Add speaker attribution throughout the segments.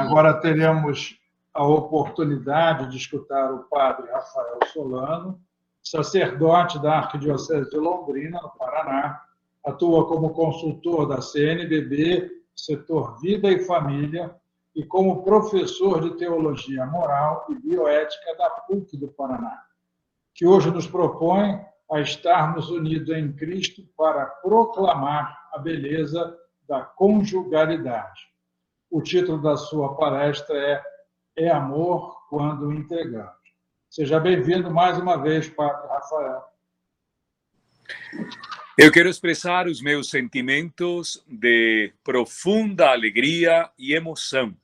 Speaker 1: Agora teremos a oportunidade de escutar o padre Rafael Solano, sacerdote da Arquidiocese de Londrina, no Paraná, atua como consultor da CNBB, setor Vida e Família, e como professor de Teologia Moral e Bioética da PUC do Paraná, que hoje nos propõe a estarmos unidos em Cristo para proclamar a beleza da conjugalidade. O título da sua palestra é Amor quando entregamos. Seja bem-vindo mais uma vez, Padre Rafael.
Speaker 2: Eu quero expressar os meus sentimentos de profunda alegria e emoção.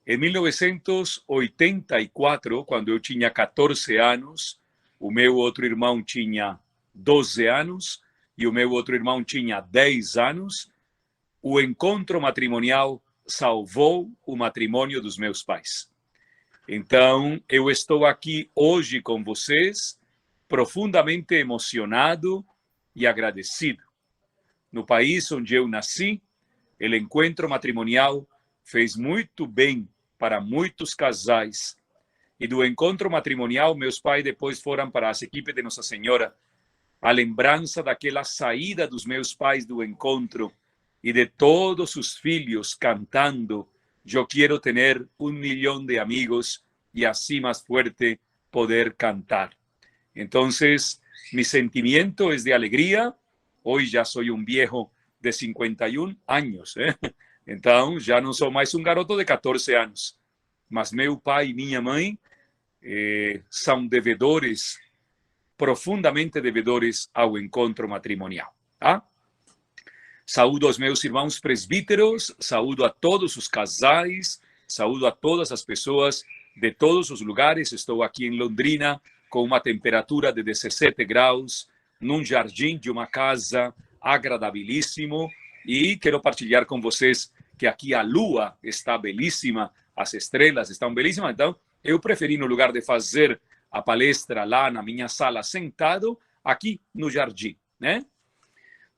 Speaker 2: Em 1984, quando eu tinha 14 anos, o meu outro irmão tinha 12 anos e o meu outro irmão tinha 10 anos, o encontro matrimonial salvou o matrimônio dos meus pais. Então, eu estou aqui hoje com vocês, profundamente emocionado e agradecido. No país onde eu nasci, o encontro matrimonial fez muito bem para muitos casais. E do encontro matrimonial, meus pais depois foram para as equipes de Nossa Senhora. A lembrança daquela saída dos meus pais do encontro e de todos os filhos cantando "Eu quero ter 1 milhão de amigos" e assim mais forte poder cantar. Então, mi sentimiento es de alegría. Hoy ya soy un viejo de 51 años. Então, já não sou mais um garoto de 14 anos. Mas meu pai e minha mãe são devedores, profundamente devedores ao encontro matrimonial. Tá? Saúdo aos meus irmãos presbíteros, saúdo a todos os casais, saúdo a todas as pessoas de todos os lugares. Estou aqui em Londrina com uma temperatura de 17 graus, num jardim de uma casa agradabilíssimo. E quero partilhar com vocês que aqui a lua está belíssima, as estrelas estão belíssimas. Então, eu preferi, no lugar de fazer a palestra lá na minha sala, sentado, aqui no jardim, né?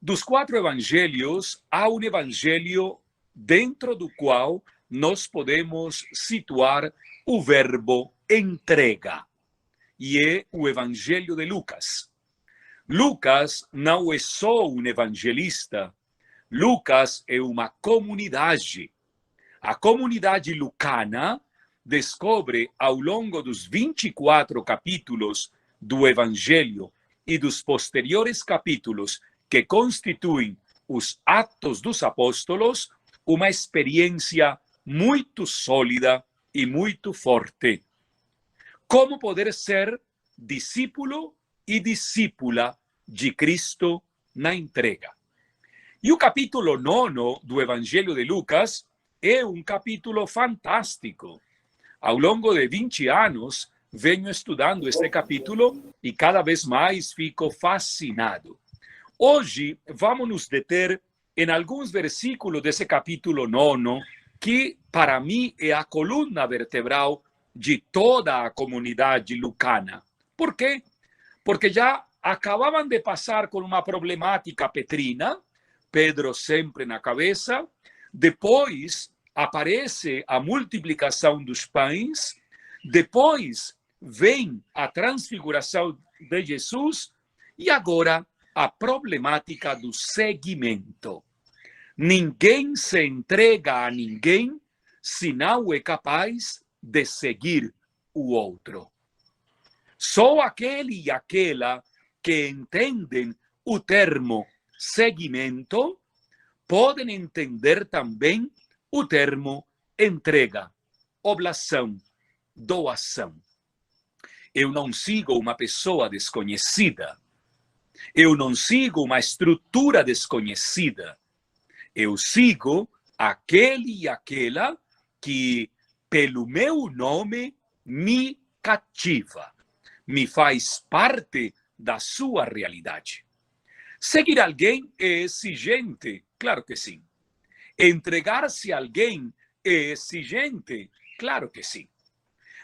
Speaker 2: Dos 4 evangelhos, há um evangelho dentro do qual nós podemos situar o verbo entrega. E é o evangelho de Lucas. Lucas não é só um evangelista, Lucas é uma comunidade. A comunidade lucana descobre, ao longo dos 24 capítulos do Evangelho e dos posteriores capítulos que constituem os Atos dos Apóstolos, uma experiência muito sólida e muito forte. Como poder ser discípulo e discípula de Cristo na entrega. E o capítulo 9 do Evangelho de Lucas é um capítulo fantástico. Ao longo de 20 anos, venho estudando este capítulo e cada vez mais fico fascinado. Hoje, vamos nos deter em alguns versículos desse capítulo 9, que para mim é a coluna vertebral de toda a comunidade lucana. Por quê? Porque já acabavam de passar com uma problemática petrina, Pedro sempre na cabeça. Depois aparece a multiplicação dos pães. Depois vem a transfiguração de Jesus. E agora a problemática do seguimento. Ninguém se entrega a ninguém se não é capaz de seguir o outro. Só aquele e aquela que entendem o termo seguimento podem entender também o termo entrega, oblação, doação. Eu não sigo uma pessoa desconhecida. Eu não sigo uma estrutura desconhecida. Eu sigo aquele e aquela que, pelo meu nome, me cativa, me faz parte da sua realidade. Seguir alguém é exigente? Claro que sim. Entregar-se a alguém é exigente? Claro que sim.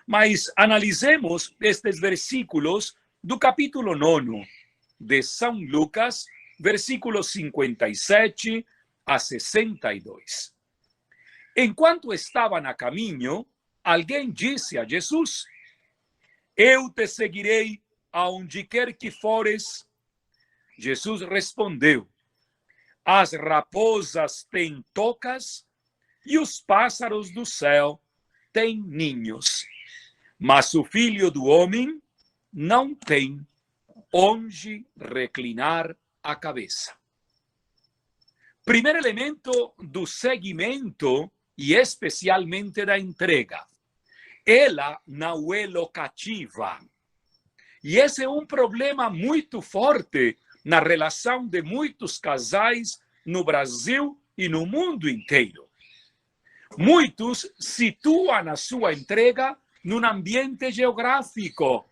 Speaker 2: Mas analisemos estes versículos do capítulo 9 de São Lucas, versículos 57 a 62. Enquanto estavam a caminho, alguém disse a Jesus: eu te seguirei aonde quer que fores. Jesus respondeu: as raposas têm tocas e os pássaros do céu têm ninhos, mas o Filho do Homem não tem onde reclinar a cabeça. Primeiro elemento do seguimento e especialmente da entrega. Ela não é locativa. E esse é um problema muito forte na relação de muitos casais no Brasil e no mundo inteiro. Muitos situam a sua entrega num ambiente geográfico.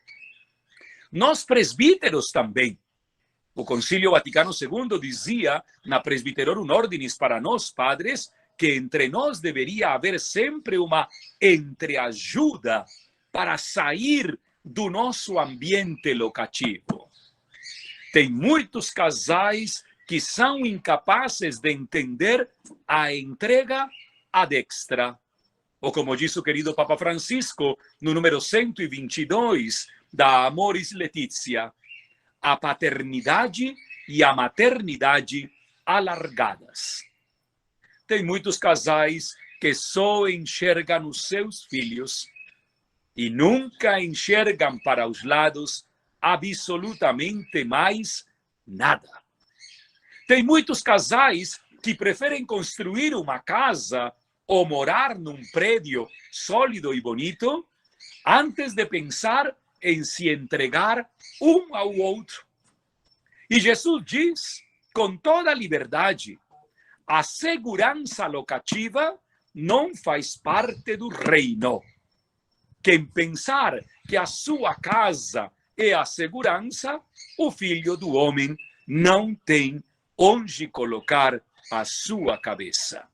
Speaker 2: Nós presbíteros também. O Concílio Vaticano II dizia, na Presbyterorum Ordinis para nós padres, que entre nós deveria haver sempre uma entreajuda para sair do nosso ambiente locativo. Tem muitos casais que são incapazes de entender a entrega ad extra. Ou como diz o querido Papa Francisco, no número 122 da Amoris Laetitia, a paternidade e a maternidade alargadas. Tem muitos casais que só enxergam os seus filhos e nunca enxergam para os lados absolutamente mais nada. Tem muitos casais que preferem construir uma casa ou morar num prédio sólido e bonito antes de pensar em se entregar um ao outro. E Jesus diz, com toda a liberdade, a segurança locativa não faz parte do reino. Quem pensar que a sua casa é a segurança, o Filho do Homem não tem onde colocar a sua cabeça.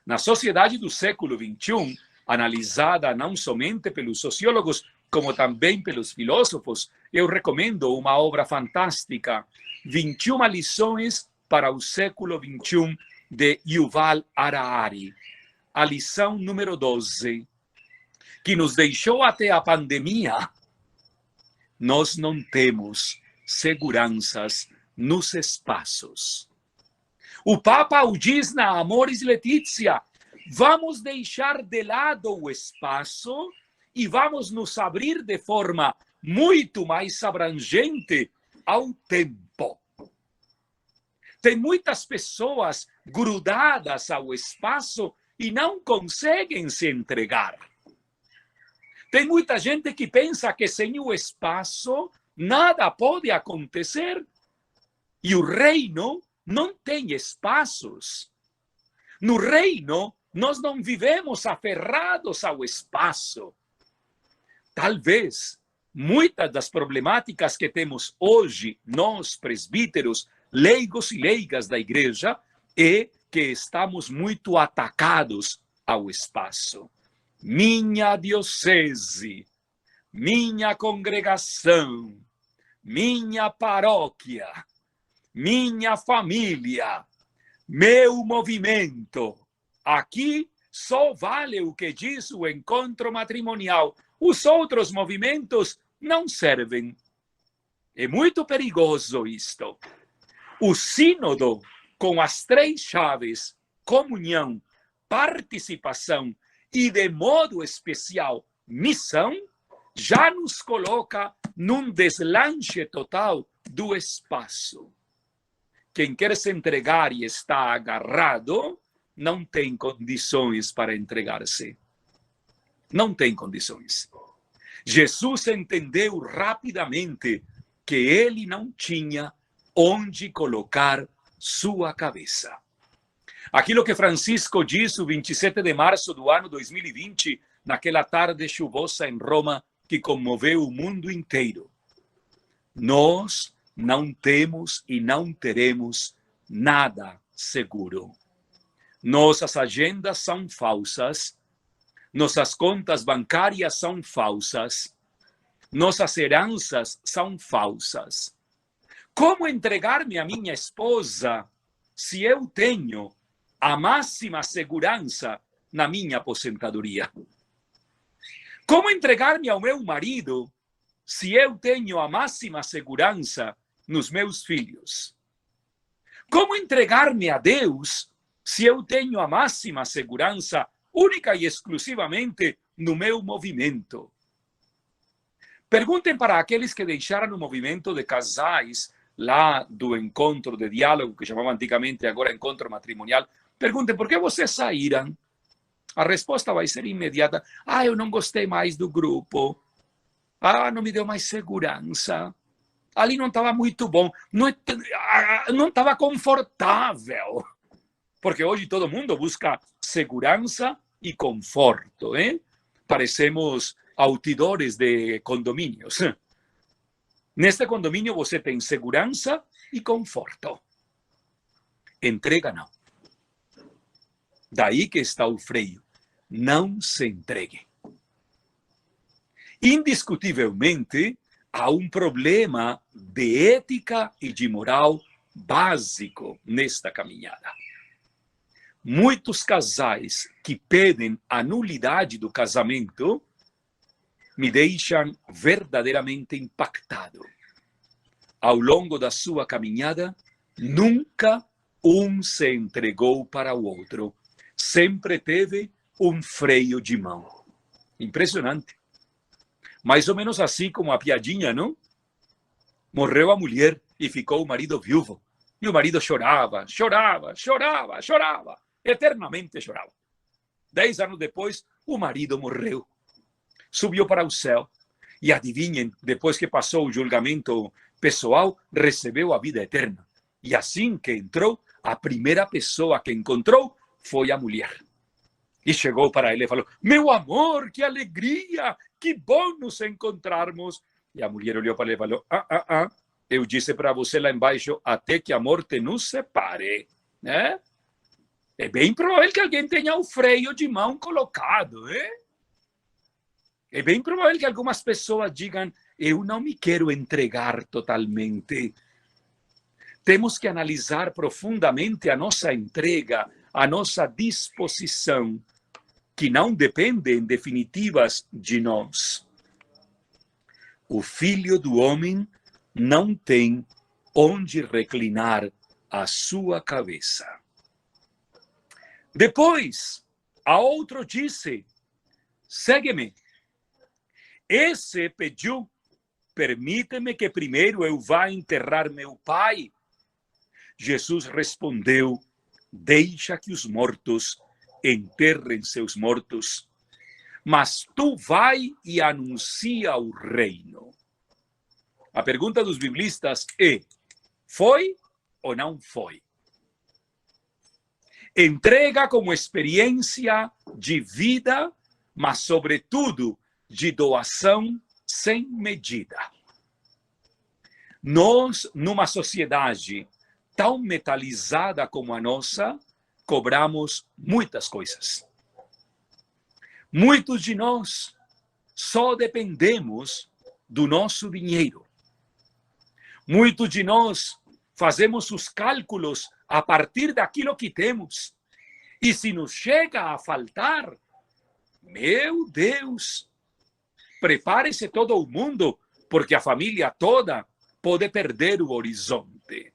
Speaker 2: Na sociedade do século XXI, analisada não somente pelos sociólogos, como também pelos filósofos, eu recomendo uma obra fantástica, 21 lições para o século XXI, de Yuval Harari. A lição número 12, que nos deixou até a pandemia. Nós não temos seguranças nos espaços. O Papa o diz na Amoris Laetitia: vamos deixar de lado o espaço e vamos nos abrir de forma muito mais abrangente ao tempo. Tem muitas pessoas grudadas ao espaço e não conseguem se entregar. Tem muita gente que pensa que sem o espaço nada pode acontecer. E o reino não tem espaços. No reino, nós não vivemos aferrados ao espaço. Talvez muitas das problemáticas que temos hoje, nós presbíteros, leigos e leigas da igreja, é que estamos muito atacados ao espaço. Minha diocese, minha congregação, minha paróquia, minha família, meu movimento. Aqui só vale o que diz o encontro matrimonial. Os outros movimentos não servem. É muito perigoso isto. O sínodo, com as 3 chaves, comunhão, participação e, de modo especial, missão, já nos coloca num deslanche total do espaço. Quem quer se entregar e está agarrado, não tem condições para entregar-se. Não tem condições. Jesus entendeu rapidamente que ele não tinha onde colocar sua cabeça. Aquilo que Francisco disse o 27 de março do ano 2020, naquela tarde chuvosa em Roma, que comoveu o mundo inteiro. Nós não temos e não teremos nada seguro. Nossas agendas são falsas, nossas contas bancárias são falsas, nossas heranças são falsas. Como entregar-me à minha esposa se eu tenho a máxima segurança na minha aposentadoria? Como entregar-me ao meu marido se eu tenho a máxima segurança nos meus filhos? Como entregar-me a Deus se eu tenho a máxima segurança única e exclusivamente no meu movimento? Perguntem para aqueles que deixaram o movimento de casais lá do encontro de diálogo, que chamava antigamente, agora encontro matrimonial. Perguntem por que vocês saíram. A resposta vai ser imediata. Ah, eu não gostei mais do grupo. Ah, não me deu mais segurança. Ali não estava muito bom. Não estava confortável. Porque hoje todo mundo busca segurança e conforto. Parecemos outdoors de condomínios. Neste condomínio você tem segurança e conforto. Entrega não. Daí que está o freio. Não se entregue. Indiscutivelmente, há um problema de ética e de moral básico nesta caminhada. Muitos casais que pedem a nulidade do casamento me deixam verdadeiramente impactado. Ao longo da sua caminhada, nunca um se entregou para o outro. Sempre teve um freio de mão. Impressionante. Mais ou menos assim como a piadinha, não? Morreu a mulher e ficou o marido viúvo. E o marido chorava, chorava, chorava, chorava. Eternamente chorava. 10 anos depois, o marido morreu. Subiu para o céu. E adivinhem, depois que passou o julgamento pessoal, recebeu a vida eterna. E assim que entrou, a primeira pessoa que encontrou foi a mulher. E chegou para ele e falou: meu amor, que alegria, que bom nos encontrarmos. E a mulher olhou para ele e falou: eu disse para você lá embaixo, até que a morte nos separe. Né? É bem provável que alguém tenha o freio de mão colocado. É bem provável que algumas pessoas digam: eu não me quero entregar totalmente. Temos que analisar profundamente a nossa entrega, a nossa disposição, que não depende, em definitivas, de nós. O Filho do Homem não tem onde reclinar a sua cabeça. Depois, a outro disse: segue-me. Esse pediu: permite-me que primeiro eu vá enterrar meu pai. Jesus respondeu: deixa que os mortos enterrem seus mortos, mas tu vai e anuncia o reino. A pergunta dos biblistas é: foi ou não foi? Entrega como experiência de vida, mas sobretudo de doação sem medida. Nós, numa sociedade tão metalizada como a nossa, cobramos muitas coisas. Muitos de nós só dependemos do nosso dinheiro. Muitos de nós fazemos os cálculos a partir daquilo que temos. E se nos chega a faltar, meu Deus, prepare-se todo o mundo, porque a família toda pode perder o horizonte.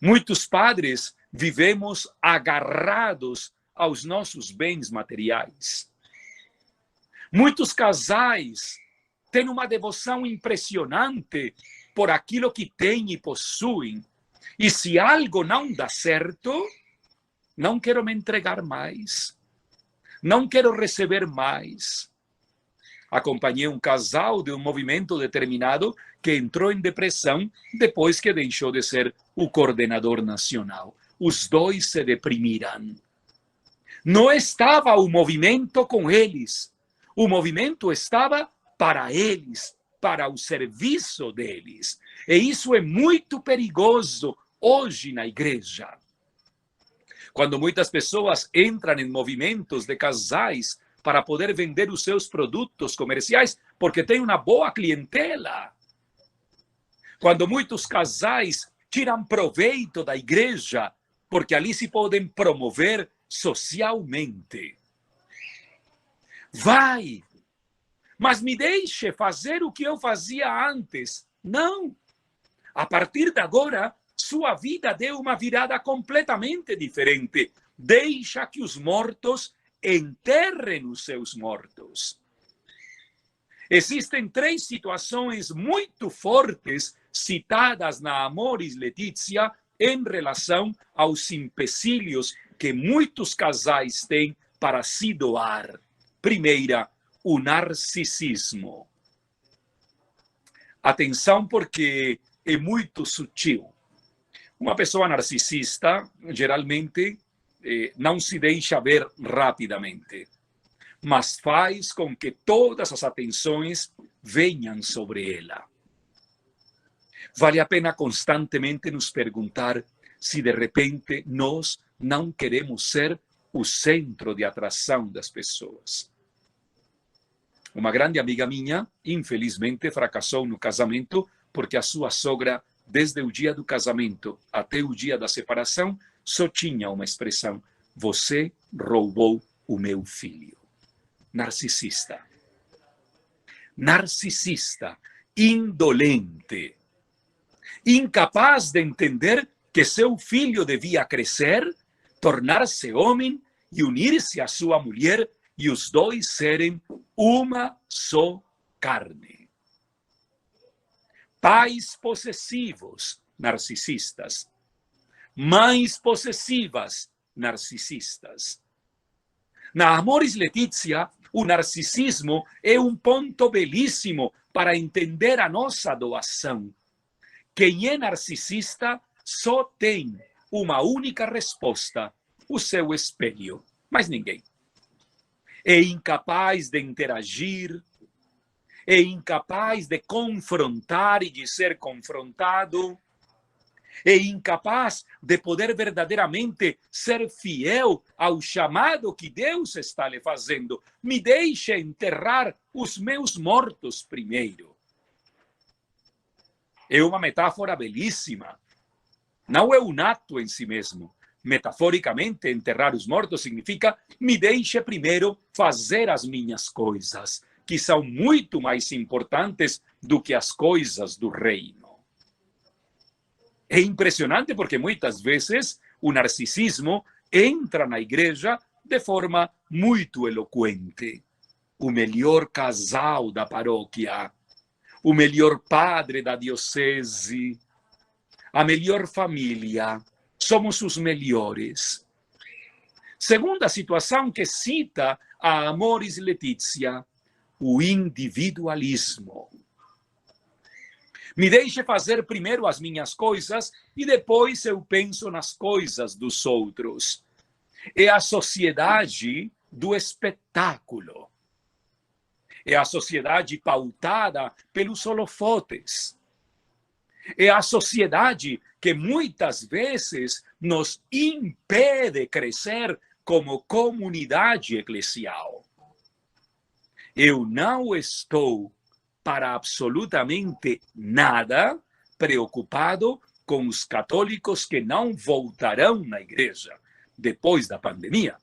Speaker 2: Muitos padres vivemos agarrados aos nossos bens materiais. Muitos casais têm uma devoção impressionante por aquilo que têm e possuem. E se algo não dá certo, não quero me entregar mais. Não quero receber mais. Acompanhei um casal de um movimento determinado que entrou em depressão depois que deixou de ser o coordenador nacional. Os dois se deprimiram. Não estava o movimento com eles. O movimento estava para eles, para o serviço deles. E isso é muito perigoso hoje na igreja. Quando muitas pessoas entram em movimentos de casais para poder vender os seus produtos comerciais, porque tem uma boa clientela. Quando muitos casais tiram proveito da igreja porque ali se podem promover socialmente. Vai, mas me deixe fazer o que eu fazia antes. Não. A partir de agora, sua vida deu uma virada completamente diferente. Deixa que os mortos enterrem os seus mortos. Existem 3 situações muito fortes citadas na Amoris Laetitia em relação aos empecilhos que muitos casais têm para se doar. Primeira, o narcisismo. Atenção, porque é muito sutil. Uma pessoa narcisista, geralmente, não se deixa ver rapidamente, mas faz com que todas as atenções venham sobre ela. Vale a pena constantemente nos perguntar se de repente nós não queremos ser o centro de atração das pessoas. Uma grande amiga minha, infelizmente, fracassou no casamento porque a sua sogra, desde o dia do casamento até o dia da separação, só tinha uma expressão: você roubou o meu filho. Narcisista. Narcisista, indolente, incapaz de entender que seu filho devia crescer, tornar-se homem e unir-se à sua mulher e os dois serem uma só carne. Pais possessivos, narcisistas. Mães possessivas, narcisistas. Na Amoris Laetitia, o narcisismo é um ponto belíssimo para entender a nossa doação. Quem é narcisista só tem uma única resposta: o seu espelho, mais ninguém. É incapaz de interagir, é incapaz de confrontar e de ser confrontado, é incapaz de poder verdadeiramente ser fiel ao chamado que Deus está lhe fazendo. Me deixe enterrar os meus mortos primeiro. É uma metáfora belíssima. Não é um ato em si mesmo. Metaforicamente, enterrar os mortos significa: me deixe primeiro fazer as minhas coisas, que são muito mais importantes do que as coisas do reino. É impressionante porque muitas vezes o narcisismo entra na igreja de forma muito eloquente. O melhor casal da paróquia, o melhor padre da diocese, a melhor família, somos os melhores. Segunda situação que cita a Amoris Laetitia, o individualismo. Me deixe fazer primeiro as minhas coisas e depois eu penso nas coisas dos outros. É a sociedade do espetáculo. É a sociedade pautada pelos holofotes. É a sociedade que muitas vezes nos impede crescer como comunidade eclesial. Eu não estou para absolutamente nada preocupado com os católicos que não voltarão na igreja depois da pandemia.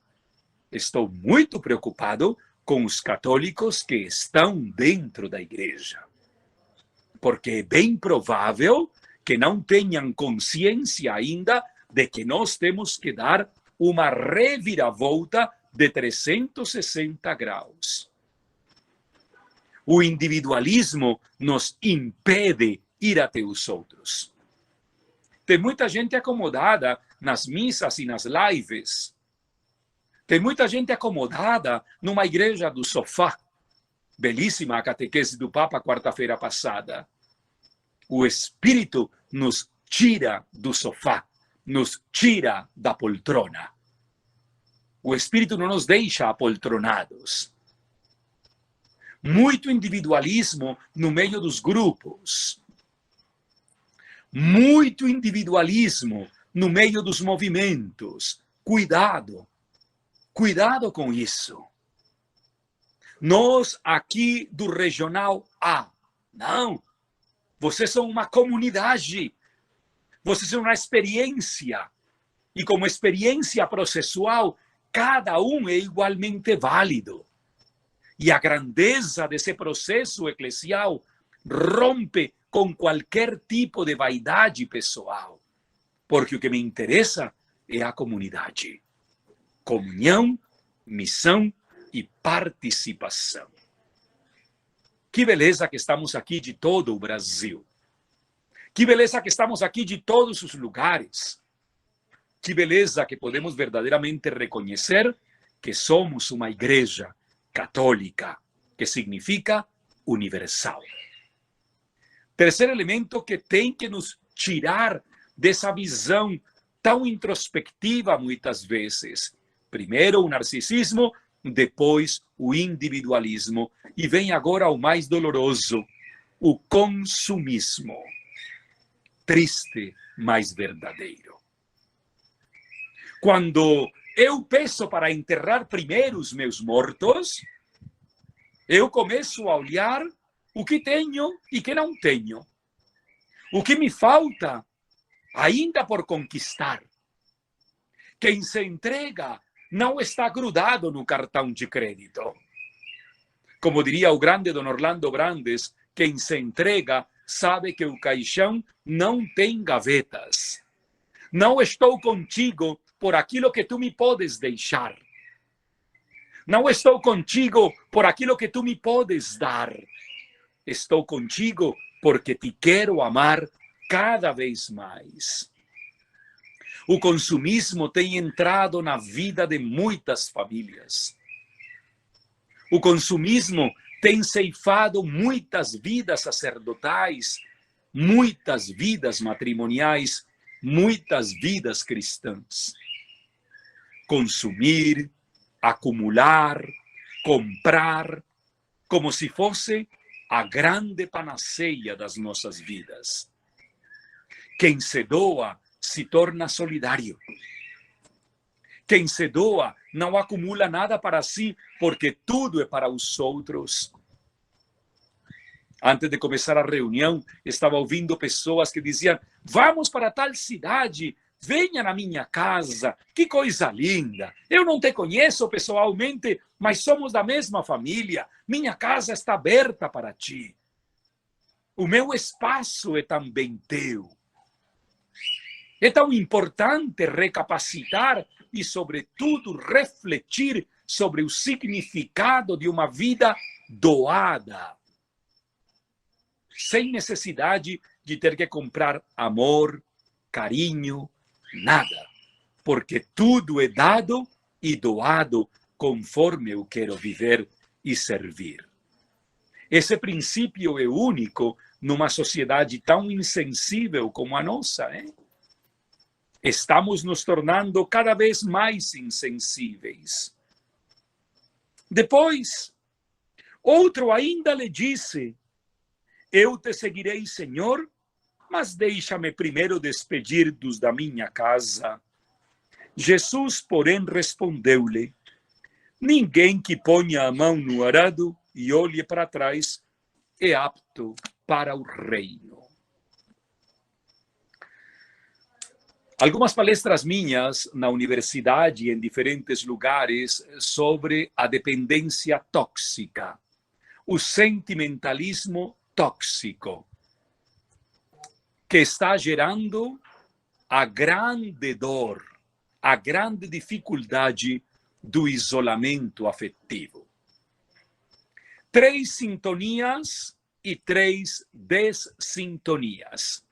Speaker 2: Estou muito preocupado com os católicos que estão dentro da igreja, porque é bem provável que não tenham consciência ainda de que nós temos que dar uma reviravolta de 360 graus. O individualismo nos impede ir até os outros. Tem muita gente acomodada nas missas e nas lives. Tem muita gente acomodada numa igreja do sofá. Belíssima a catequese do Papa quarta-feira passada. O Espírito nos tira do sofá, nos tira da poltrona. O Espírito não nos deixa apoltronados. Muito individualismo no meio dos grupos. Muito individualismo no meio dos movimentos. Cuidado. Cuidado com isso. Nós aqui do Regional A, não. Vocês são uma comunidade. Vocês são uma experiência. E como experiência processual, cada um é igualmente válido. E a grandeza desse processo eclesial rompe com qualquer tipo de vaidade pessoal. Porque o que me interessa é a comunidade. Comunhão, missão e participação. Que beleza que estamos aqui de todo o Brasil. Que beleza que estamos aqui de todos os lugares. Que beleza que podemos verdadeiramente reconhecer que somos uma igreja católica, que significa universal. Terceiro elemento que tem que nos tirar dessa visão tão introspectiva muitas vezes. Primeiro o narcisismo, depois o individualismo. E vem agora o mais doloroso, o consumismo. Triste, mas verdadeiro. Quando eu peço para enterrar primeiro os meus mortos, eu começo a olhar o que tenho e que não tenho. O que me falta ainda por conquistar. Quem se entrega não está grudado no cartão de crédito. Como diria o grande Dom Orlando Brandes, quem se entrega sabe que o caixão não tem gavetas. Não estou contigo por aquilo que tu me podes deixar. Não estou contigo por aquilo que tu me podes dar. Estou contigo porque te quero amar cada vez mais. O consumismo tem entrado na vida de muitas famílias. O consumismo tem ceifado muitas vidas sacerdotais, muitas vidas matrimoniais, muitas vidas cristãs. Consumir, acumular, comprar, como se fosse a grande panaceia das nossas vidas. Quem se doa se torna solidário. Quem se doa não acumula nada para si, porque tudo é para os outros. Antes de começar a reunião, estava ouvindo pessoas que diziam: vamos para tal cidade, venha na minha casa, que coisa linda. Eu não te conheço pessoalmente, mas somos da mesma família. Minha casa está aberta para ti. O meu espaço é também teu. É tão importante recapacitar e, sobretudo, refletir sobre o significado de uma vida doada, sem necessidade de ter que comprar amor, carinho, nada, porque tudo é dado e doado conforme eu quero viver e servir. Esse princípio é único numa sociedade tão insensível como a nossa, hein? Estamos nos tornando cada vez mais insensíveis. Depois, outro ainda lhe disse: eu te seguirei, Senhor, mas deixa-me primeiro despedir dos da minha casa. Jesus, porém, respondeu-lhe: ninguém que ponha a mão no arado e olhe para trás é apto para o reino. Algumas palestras minhas na universidade, em diferentes lugares, sobre a dependência tóxica, o sentimentalismo tóxico, que está gerando a grande dor, a grande dificuldade do isolamento afetivo. 3 sintonias e 3 dessintonias.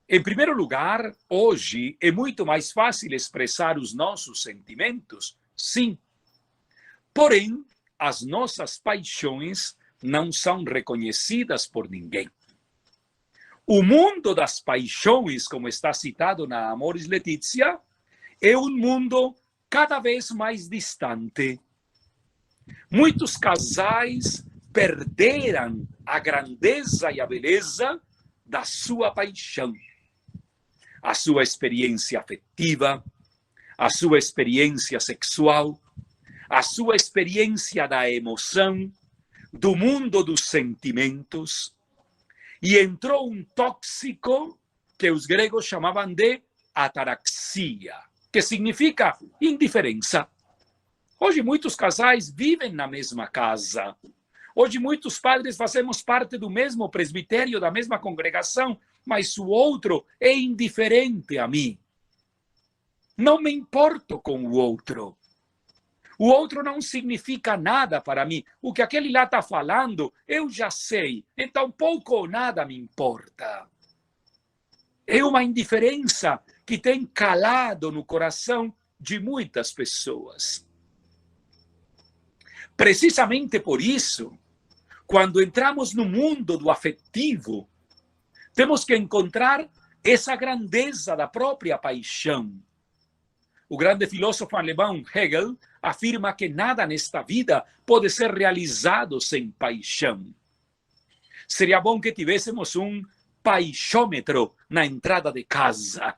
Speaker 2: Em primeiro lugar, hoje é muito mais fácil expressar os nossos sentimentos, sim. Porém, as nossas paixões não são reconhecidas por ninguém. O mundo das paixões, como está citado na Amoris Laetitia, é um mundo cada vez mais distante. Muitos casais perderam a grandeza e a beleza da sua paixão, a sua experiência afetiva, a sua experiência sexual, a sua experiência da emoção, do mundo dos sentimentos, e entrou um tóxico que os gregos chamavam de ataraxia, que significa indiferença. Hoje muitos casais vivem na mesma casa. Hoje muitos padres fazemos parte do mesmo presbitério, da mesma congregação, mas o outro é indiferente a mim. Não me importo com o outro. O outro não significa nada para mim. O que aquele lá está falando, eu já sei. Então pouco ou nada me importa. É uma indiferença que tem calado no coração de muitas pessoas. Precisamente por isso, quando entramos no mundo do afetivo, temos que encontrar essa grandeza da própria paixão. O grande filósofo alemão Hegel afirma que nada nesta vida pode ser realizado sem paixão. Seria bom que tivéssemos um paixômetro na entrada de casa.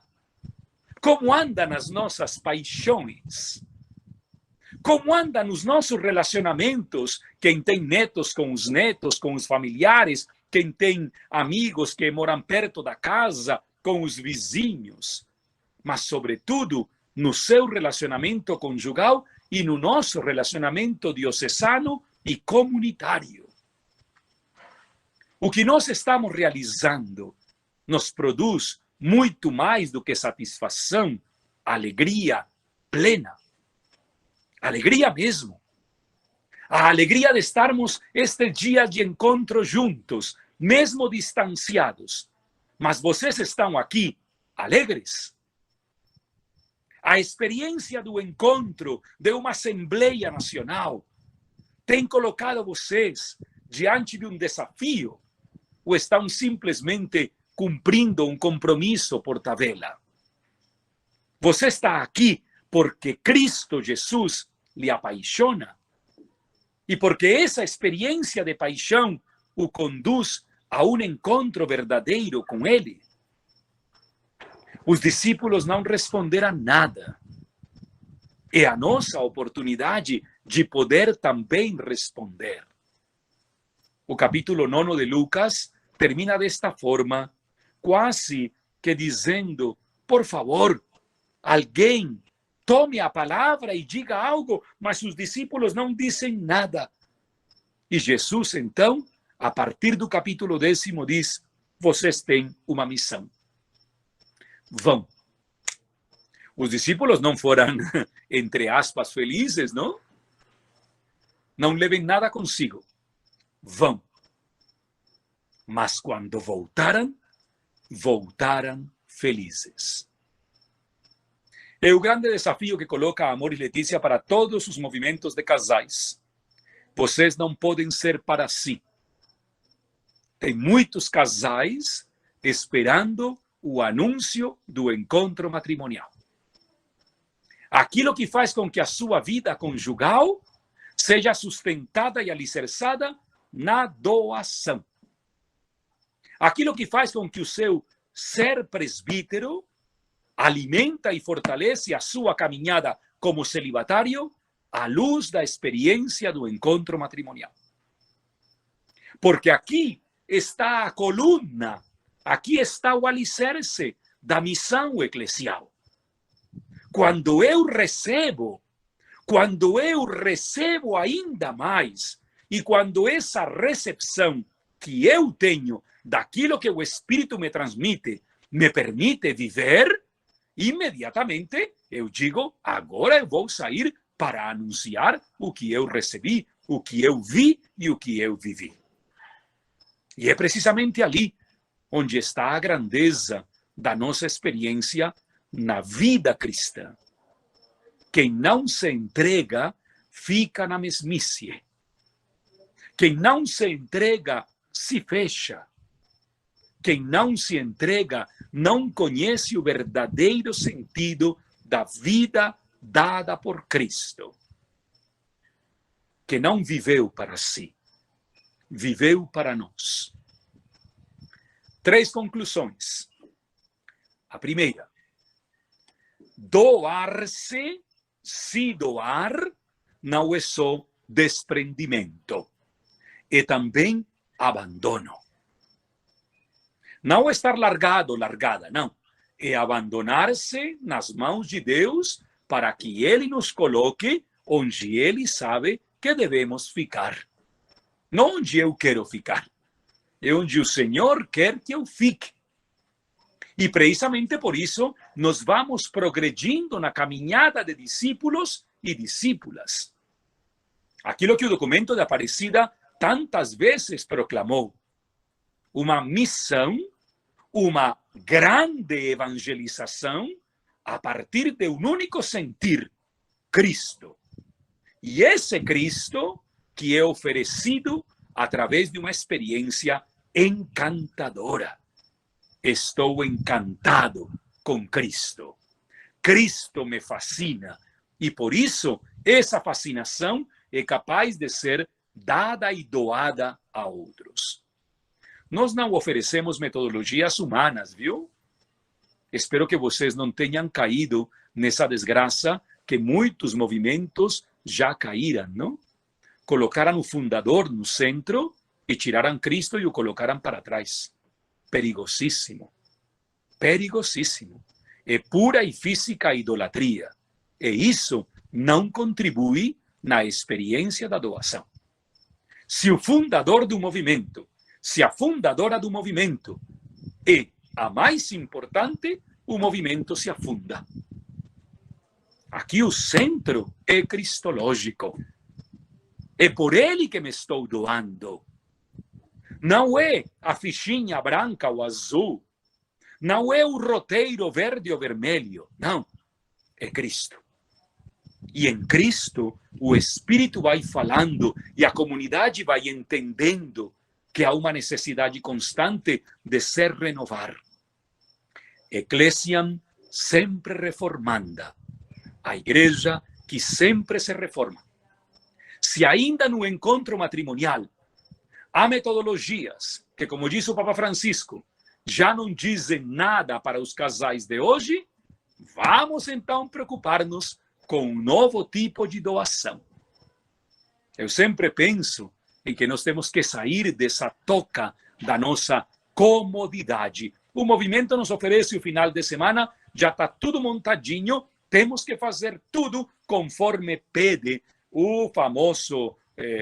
Speaker 2: Como andam as nossas paixões? Como andam nos nossos relacionamentos? Quem tem netos com os netos, com os familiares, quem tem amigos que moram perto da casa, com os vizinhos. Mas, sobretudo, no seu relacionamento conjugal e no nosso relacionamento diocesano e comunitário. O que nós estamos realizando nos produz muito mais do que satisfação, alegria plena. Alegria mesmo. A alegria de estarmos este dia de encontro juntos, mesmo distanciados. Mas vocês estão aqui alegres. A experiência do encontro de uma Assembleia Nacional tem colocado vocês diante de um desafio ou estão simplesmente cumprindo um compromisso por tabela? Você está aqui porque Cristo Jesus lhe apaixona e porque essa experiência de paixão o conduz a um encontro verdadeiro com Ele. Os discípulos não responderam nada. É a nossa oportunidade de poder também responder. O capítulo 9 de Lucas termina desta forma, quase que dizendo, por favor, alguém tome a palavra e diga algo, mas os discípulos não dizem nada. E Jesus, então, a partir do capítulo 10, diz, vocês têm uma missão. Vão. Os discípulos não foram, entre aspas, felizes, não? Não levem nada consigo. Vão. Mas quando voltaram felizes. É o grande desafio que coloca Amor e Letícia para todos os movimentos de casais. Vocês não podem ser para si. Tem muitos casais esperando o anúncio do encontro matrimonial. Aquilo que faz com que a sua vida conjugal seja sustentada e alicerçada na doação. Aquilo que faz com que o seu ser presbítero alimenta e fortalece a sua caminhada como celibatário à luz da experiência do encontro matrimonial. Porque aqui está a coluna, aqui está o alicerce da missão eclesial. Quando eu recebo ainda mais, e quando essa recepção que eu tenho daquilo que o Espírito me transmite me permite viver, imediatamente eu digo, agora eu vou sair para anunciar o que eu recebi, o que eu vi e o que eu vivi. E é precisamente ali onde está a grandeza da nossa experiência na vida cristã. Quem não se entrega, fica na mesmice. Quem não se entrega, se fecha. Quem não se entrega, não conhece o verdadeiro sentido da vida dada por Cristo. Que não viveu para si, viveu para nós. 3 conclusões. A primeira, doar-se, se doar, não é só desprendimento, é também abandono. Não estar largado, largada, não. é abandonar-se nas mãos de Deus para que Ele nos coloque onde Ele sabe que devemos ficar. Não onde eu quero ficar, é onde o Senhor quer que eu fique. E precisamente por isso nós vamos progredindo na caminhada de discípulos e discípulas. Aquilo que o documento de Aparecida tantas vezes proclamou. Uma missão, uma grande evangelização a partir de um único sentir, Cristo. E esse Cristo que é oferecido através de uma experiência encantadora. Estou encantado com Cristo. Cristo me fascina. E por isso, essa fascinação é capaz de ser dada e doada a outros. Nós não oferecemos metodologias humanas, viu? Espero que vocês não tenham caído nessa desgraça que muitos movimentos já caíram, não? Colocaram o fundador no centro e tiraram Cristo e o colocaram para trás. Perigosíssimo. Perigosíssimo. É pura e física idolatria. E isso não contribui na experiência da doação. Se o fundador do movimento, se a fundadora do movimento é a mais importante, o movimento se afunda. Aqui o centro é cristológico. É por ele que me estou doando. Não é a fichinha branca ou azul. Não é o roteiro verde ou vermelho. Não. É Cristo. E em Cristo, o Espírito vai falando e a comunidade vai entendendo que há uma necessidade constante de se renovar. Ecclesiam sempre reformanda. A igreja que sempre se reforma. Se ainda no encontro matrimonial há metodologias que, como diz o Papa Francisco, já não dizem nada para os casais de hoje, vamos então preocupar-nos com um novo tipo de doação. Eu sempre penso em que nós temos que sair dessa toca da nossa comodidade. O movimento nos oferece o final de semana, já está tudo montadinho, temos que fazer tudo conforme pede o famoso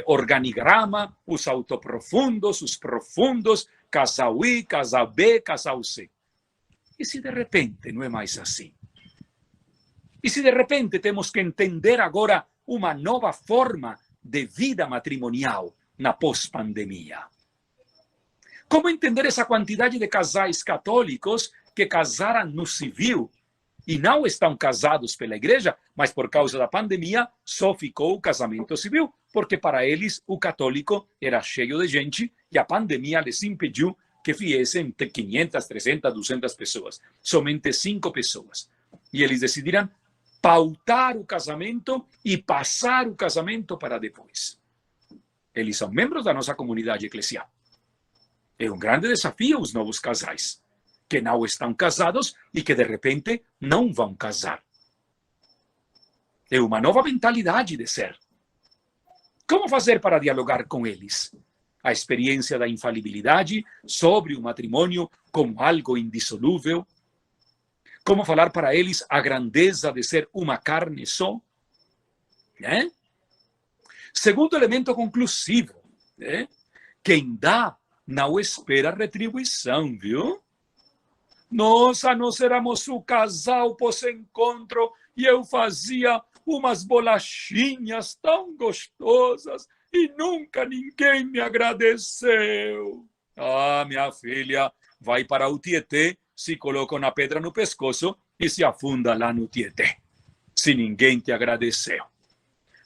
Speaker 2: organigrama, os autoprofundos, os profundos, casal I, casal B, casal C. E se de repente não é mais assim? E se de repente temos que entender agora uma nova forma de vida matrimonial na pós-pandemia? Como entender essa quantidade de casais católicos que casaram no civil e não estão casados pela igreja, mas por causa da pandemia só ficou o casamento civil, porque para eles o católico era cheio de gente e a pandemia lhes impediu que viessem 500, 300, 200 pessoas. Somente 5 pessoas. E eles decidiram pautar o casamento e passar o casamento para depois. Eles são membros da nossa comunidade eclesial. É um grande desafio os novos casais, que não estão casados e que de repente não vão casar. É uma nova mentalidade de ser. Como fazer para dialogar com eles? A experiência da infalibilidade sobre o matrimônio como algo indissolúvel? Como falar para eles a grandeza de ser uma carne só? Segundo elemento conclusivo, quem dá não espera retribuição, viu? Nossa, nós éramos o casal pós-encontro e eu fazia umas bolachinhas tão gostosas e nunca ninguém me agradeceu. Ah, minha filha, vai para o Tietê, se coloca uma pedra no pescoço e se afunda lá no Tietê, se ninguém te agradeceu.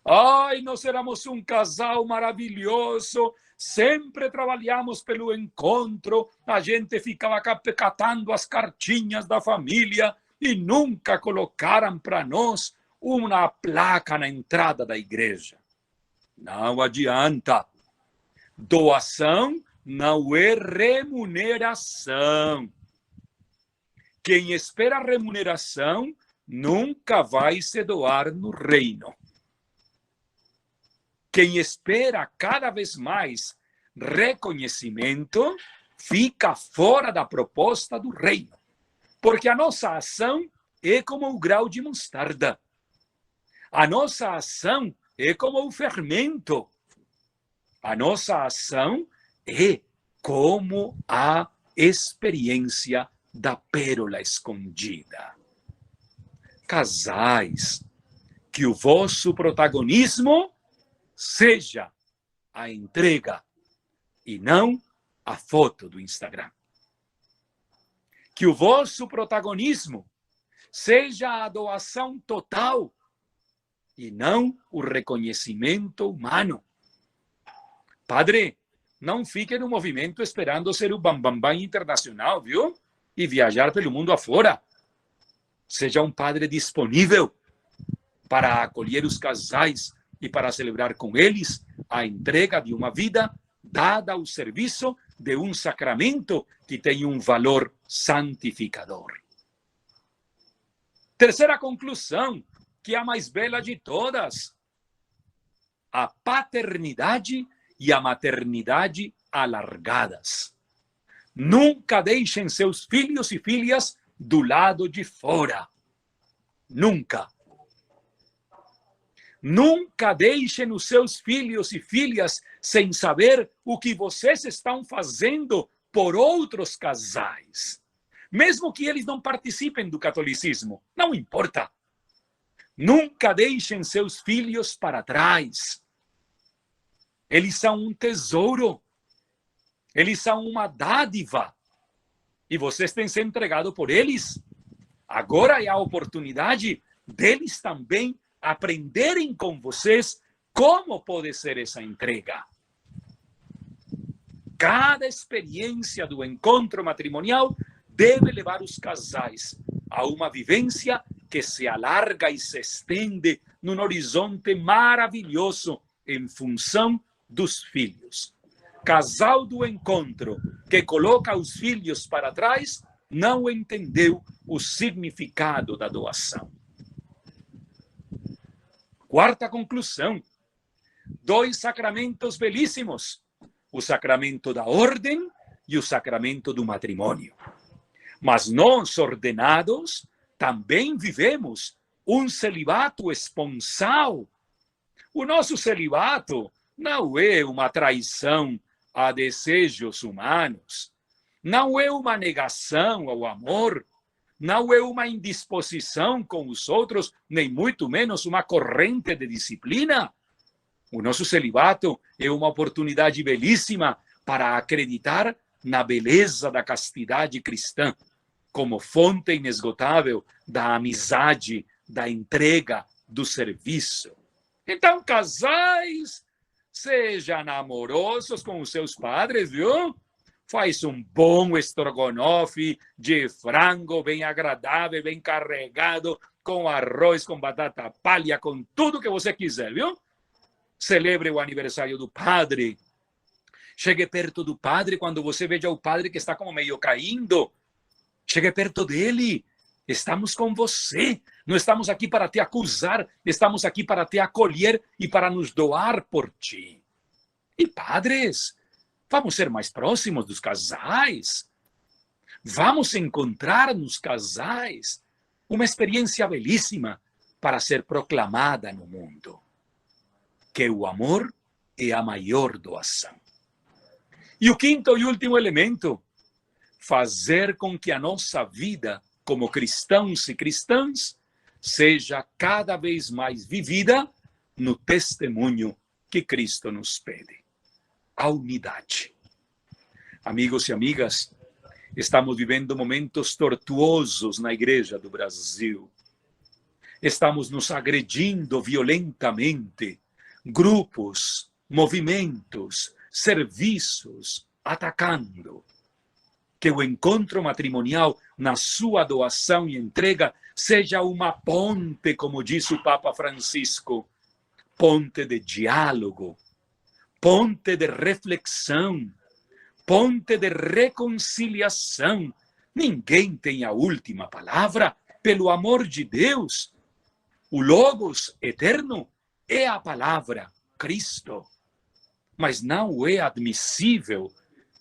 Speaker 2: Ai, nós éramos um casal maravilhoso, sempre trabalhamos pelo encontro, a gente ficava catando as cartinhas da família e nunca colocaram para nós uma placa na entrada da igreja. Não adianta. Doação não é remuneração. Quem espera remuneração nunca vai se doar no reino. Quem espera cada vez mais reconhecimento fica fora da proposta do reino. Porque a nossa ação é como o grau de mostarda. A nossa ação é como o fermento. A nossa ação é como a experiência da pérola escondida. Casais, que o vosso protagonismo seja a entrega e não a foto do Instagram. Que o vosso protagonismo seja a doação total e não o reconhecimento humano. Padre, não fique no movimento esperando ser o bambambam internacional, viu? E viajar pelo mundo afora. Seja um padre disponível para acolher os casais e para celebrar com eles a entrega de uma vida dada ao serviço de um sacramento que tem um valor santificador. Terceira conclusão, que é a mais bela de todas. A paternidade e a maternidade alargadas. Nunca deixem seus filhos e filhas do lado de fora. Nunca. Nunca deixem os seus filhos e filhas sem saber o que vocês estão fazendo por outros casais. Mesmo que eles não participem do catolicismo, não importa. Nunca deixem seus filhos para trás. Eles são um tesouro. Eles são uma dádiva. E vocês têm se entregado por eles. Agora é a oportunidade deles também aprenderem com vocês como pode ser essa entrega. Cada experiência do encontro matrimonial deve levar os casais a uma vivência que se alarga e se estende num horizonte maravilhoso em função dos filhos. Casal do encontro que coloca os filhos para trás não entendeu o significado da doação. Quarta conclusão. 2 sacramentos belíssimos. O sacramento da ordem e o sacramento do matrimônio. Mas nós, ordenados, também vivemos um celibato esponsal. O nosso celibato não é uma traição a desejos humanos, não é uma negação ao amor, não é uma indisposição com os outros, nem muito menos uma corrente de disciplina. O nosso celibato é uma oportunidade belíssima para acreditar na beleza da castidade cristã, como fonte inesgotável da amizade, da entrega, do serviço. Então, casais, sejam amorosos com os seus padres, viu? Faz um bom estrogonofe de frango bem agradável, bem carregado, com arroz, com batata palha, com tudo que você quiser, viu? Celebre o aniversário do padre. Chegue perto do padre quando você veja o padre que está como meio caindo. Chegue perto dele. Estamos com você. Não estamos aqui para te acusar. Estamos aqui para te acolher e para nos doar por ti. E padres, vamos ser mais próximos dos casais. Vamos encontrar nos casais uma experiência belíssima para ser proclamada no mundo. Que o amor é a maior doação. E o quinto e último elemento, fazer com que a nossa vida como cristãos e cristãs seja cada vez mais vivida no testemunho que Cristo nos pede. A unidade. Amigos e amigas, estamos vivendo momentos tortuosos na Igreja do Brasil. Estamos nos agredindo violentamente. Grupos, movimentos, serviços, atacando. Que o encontro matrimonial, na sua doação e entrega, seja uma ponte, como disse o Papa Francisco, ponte de diálogo, ponte de reflexão, ponte de reconciliação. Ninguém tem a última palavra, pelo amor de Deus. O Logos eterno é a palavra Cristo. Mas não é admissível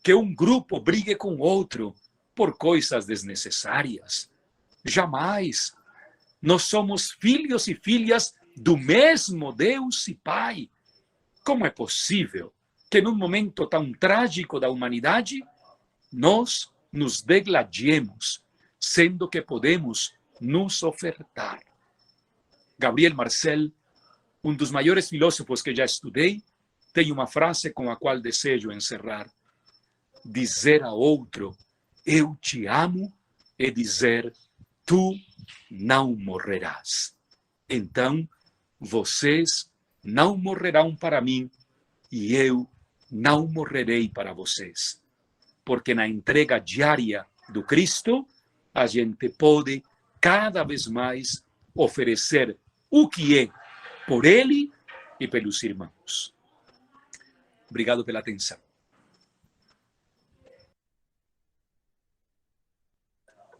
Speaker 2: que um grupo brigue com outro por coisas desnecessárias. Jamais. Nós somos filhos e filhas do mesmo Deus e Pai. Como é possível que num momento tão trágico da humanidade nós nos degladiemos, sendo que podemos nos ofertar? Gabriel Marcel, um dos maiores filósofos que já estudei, tem uma frase com a qual desejo encerrar. Dizer a outro, eu te amo, é dizer, tu não morrerás. Então, vocês não morrerão para mim e eu não morrerei para vocês. Porque na entrega diária do Cristo, a gente pode cada vez mais oferecer o que é por Ele e pelos irmãos. Obrigado pela atenção.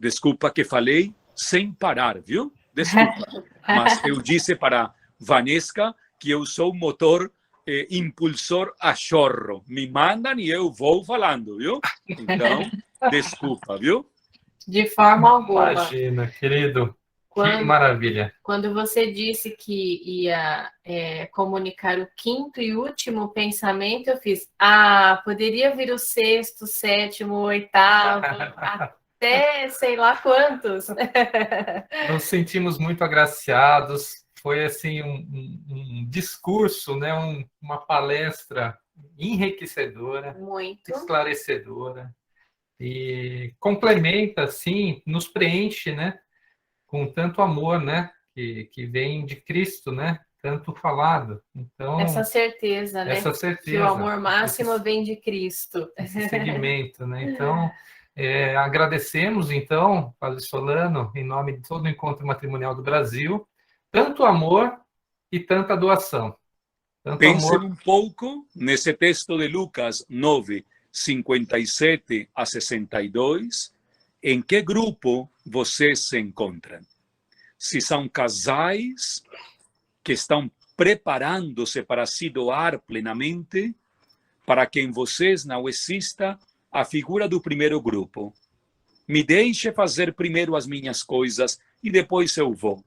Speaker 2: Desculpa que falei sem parar, viu? Desculpa. Mas eu disse para Vanesca que eu sou motor impulsor a chorro. Me mandam e eu vou falando, viu? Então, desculpa, viu?
Speaker 3: De forma alguma.
Speaker 4: Imagina, querido. Que maravilha.
Speaker 3: Quando você disse que ia comunicar o quinto e último pensamento, eu fiz, poderia vir o sexto, sétimo, oitavo, até sei lá quantos.
Speaker 4: Nos sentimos muito agraciados. Foi assim um discurso, né? Uma palestra enriquecedora,
Speaker 3: muito
Speaker 4: esclarecedora e complementa, assim, nos preenche, né? Com tanto amor, né? Que vem de Cristo, né? Tanto falado. Então,
Speaker 3: essa certeza, né?
Speaker 4: Essa certeza.
Speaker 3: Que o amor máximo vem de Cristo.
Speaker 4: Esse segmento, né? Então, agradecemos, então, Padre Solano, em nome de todo o Encontro Matrimonial do Brasil, tanto amor e tanta doação. Tanto
Speaker 2: Pensem
Speaker 4: amor...
Speaker 2: um pouco nesse texto de Lucas 9, 57 a 62, em que grupo vocês se encontram. Se são casais que estão preparando-se para se doar plenamente, para que em vocês não exista a figura do primeiro grupo. Me deixe fazer primeiro as minhas coisas e depois eu vou.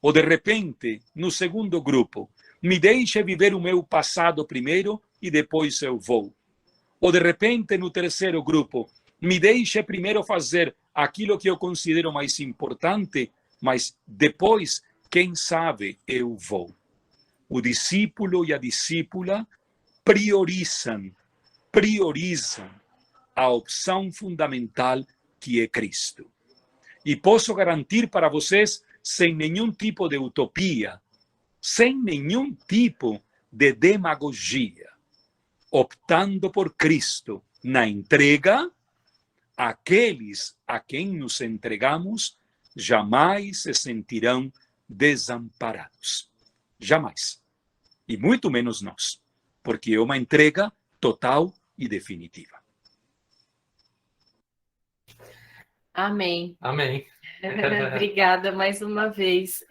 Speaker 2: Ou de repente, no segundo grupo, me deixe viver o meu passado primeiro e depois eu vou. Ou de repente, no terceiro grupo, me deixe primeiro fazer aquilo que eu considero mais importante, mas depois, quem sabe, eu vou. O discípulo e a discípula priorizam a opção fundamental que é Cristo. E posso garantir para vocês, sem nenhum tipo de utopia, sem nenhum tipo de demagogia, optando por Cristo na entrega, aqueles a quem nos entregamos jamais se sentirão desamparados. Jamais. E muito menos nós, porque é uma entrega total e definitiva.
Speaker 3: Amém.
Speaker 4: Amém.
Speaker 3: Obrigada mais uma vez.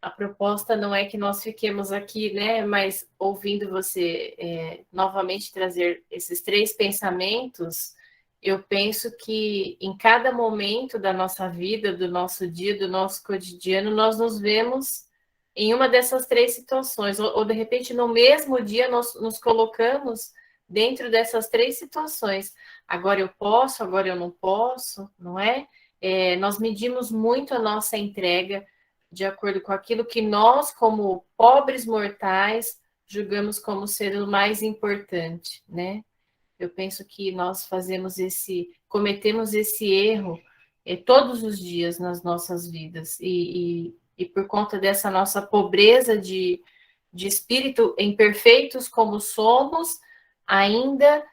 Speaker 3: A proposta não é que nós fiquemos aqui, né, mas ouvindo você novamente trazer esses três pensamentos, eu penso que em cada momento da nossa vida, do nosso dia, do nosso cotidiano, nós nos vemos em uma dessas três situações, ou de repente no mesmo dia nós nos colocamos dentro dessas três situações. Agora eu posso, agora eu não posso, não é? Nós medimos muito a nossa entrega de acordo com aquilo que nós, como pobres mortais, julgamos como ser o mais importante, né? Eu penso que nós cometemos esse erro todos os dias nas nossas vidas, e por conta dessa nossa pobreza de espírito, imperfeitos como somos, ainda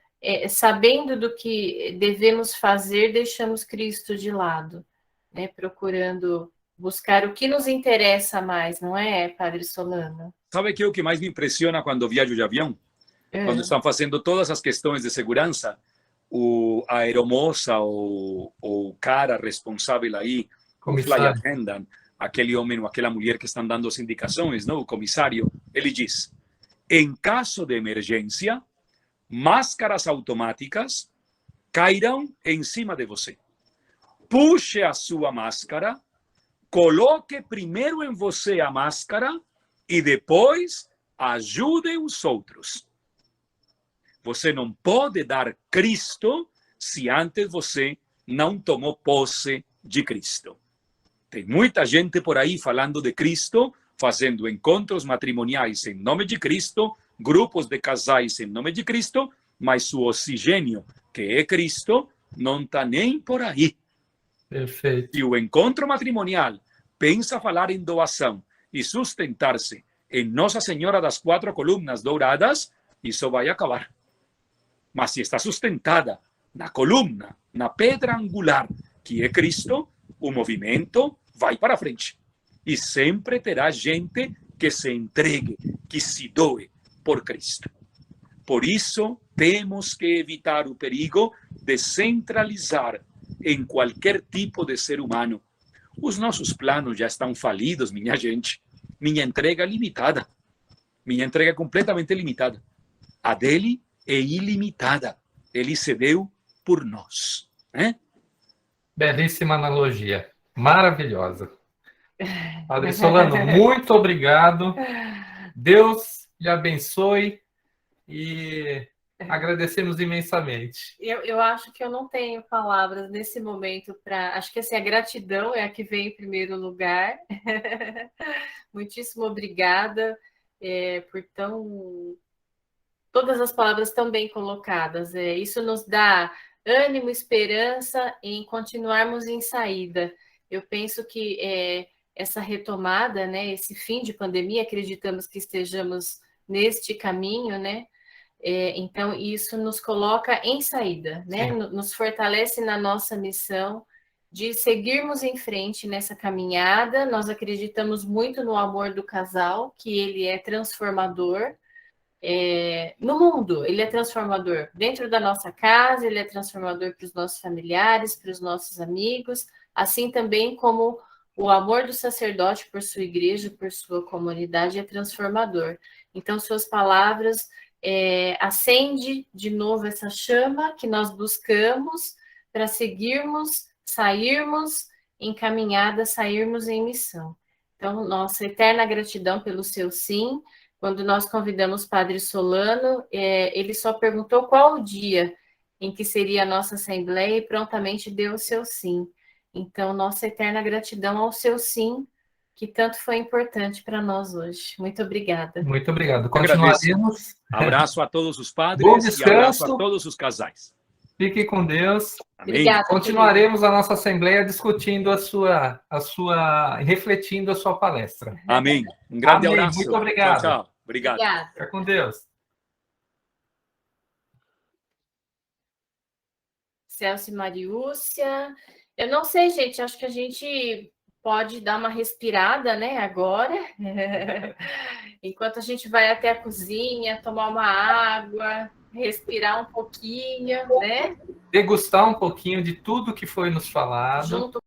Speaker 3: sabendo do que devemos fazer, deixamos Cristo de lado, né? Procurando buscar o que nos interessa mais, não é, Padre Solano?
Speaker 2: Sabe que é o que mais me impressiona quando viajo de avião? Quando estão fazendo todas as questões de segurança, a aeromoça ou o cara responsável aí, o flight attendant, aquele homem ou aquela mulher que estão dando as indicações, não? O comissário, ele diz, em caso de emergência, máscaras automáticas, cairão em cima de você. Puxe a sua máscara, coloque primeiro em você a máscara e depois ajude os outros. Você não pode dar Cristo se antes você não tomou posse de Cristo. Tem muita gente por aí falando de Cristo, fazendo encontros matrimoniais em nome de Cristo, grupos de casais em nome de Cristo, mas o oxigênio, que é Cristo, não está nem por aí.
Speaker 4: Perfeito.
Speaker 2: Se o encontro matrimonial pensa falar em doação e sustentar-se em Nossa Senhora das Quatro Colunas Douradas, isso vai acabar. Mas se está sustentada na coluna, na pedra angular, que é Cristo, o movimento vai para frente. E sempre terá gente que se entregue, que se doe por Cristo. Por isso, temos que evitar o perigo de centralizar em qualquer tipo de ser humano. Os nossos planos já estão falidos, minha gente. Minha entrega é limitada. Minha entrega é completamente limitada. A dele é ilimitada. Ele se deu por nós. Né?
Speaker 4: Belíssima analogia. Maravilhosa. Padre Solano, muito obrigado. Deus lhe abençoe e agradecemos imensamente.
Speaker 3: Eu acho que eu não tenho palavras nesse momento para... Acho que assim, a gratidão é a que vem em primeiro lugar. Muitíssimo obrigada por todas as palavras tão bem colocadas. Isso nos dá ânimo, esperança em continuarmos em saída. Eu penso que essa retomada, né, esse fim de pandemia, acreditamos que estejamos neste caminho, né? Então, isso nos coloca em saída, né? Nos fortalece na nossa missão de seguirmos em frente nessa caminhada. Nós acreditamos muito no amor do casal, que ele é transformador no mundo, ele é transformador dentro da nossa casa, ele é transformador para os nossos familiares, para os nossos amigos, assim também como o amor do sacerdote por sua igreja, por sua comunidade é transformador. Então, suas palavras acende de novo essa chama que nós buscamos para seguirmos, sairmos em caminhada, sairmos em missão. Então, nossa eterna gratidão pelo seu sim. Quando nós convidamos Padre Solano, ele só perguntou qual o dia em que seria a nossa assembleia e prontamente deu o seu sim. Então, nossa eterna gratidão ao seu sim, que tanto foi importante para nós hoje. Muito obrigada.
Speaker 4: Muito obrigado. Continuaremos.
Speaker 2: Abraço a todos os padres
Speaker 4: Bom descanso.
Speaker 2: e abraço a todos os casais.
Speaker 4: Fique com Deus.
Speaker 2: Amém.
Speaker 3: Obrigada,
Speaker 4: Continuaremos a nossa assembleia discutindo refletindo a sua palestra.
Speaker 2: Amém. Um grande
Speaker 4: Amém.
Speaker 2: abraço.
Speaker 4: Muito obrigado.
Speaker 2: Tchau, tchau. Obrigado.
Speaker 3: Obrigada.
Speaker 4: Fica com Deus.
Speaker 3: Celso e Mariúcia. Eu não sei, gente, acho que a gente pode dar uma respirada, né, agora. Enquanto a gente vai até a cozinha, tomar uma água, respirar um pouquinho, né?
Speaker 4: Degustar um pouquinho de tudo que foi nos falado.
Speaker 3: Junto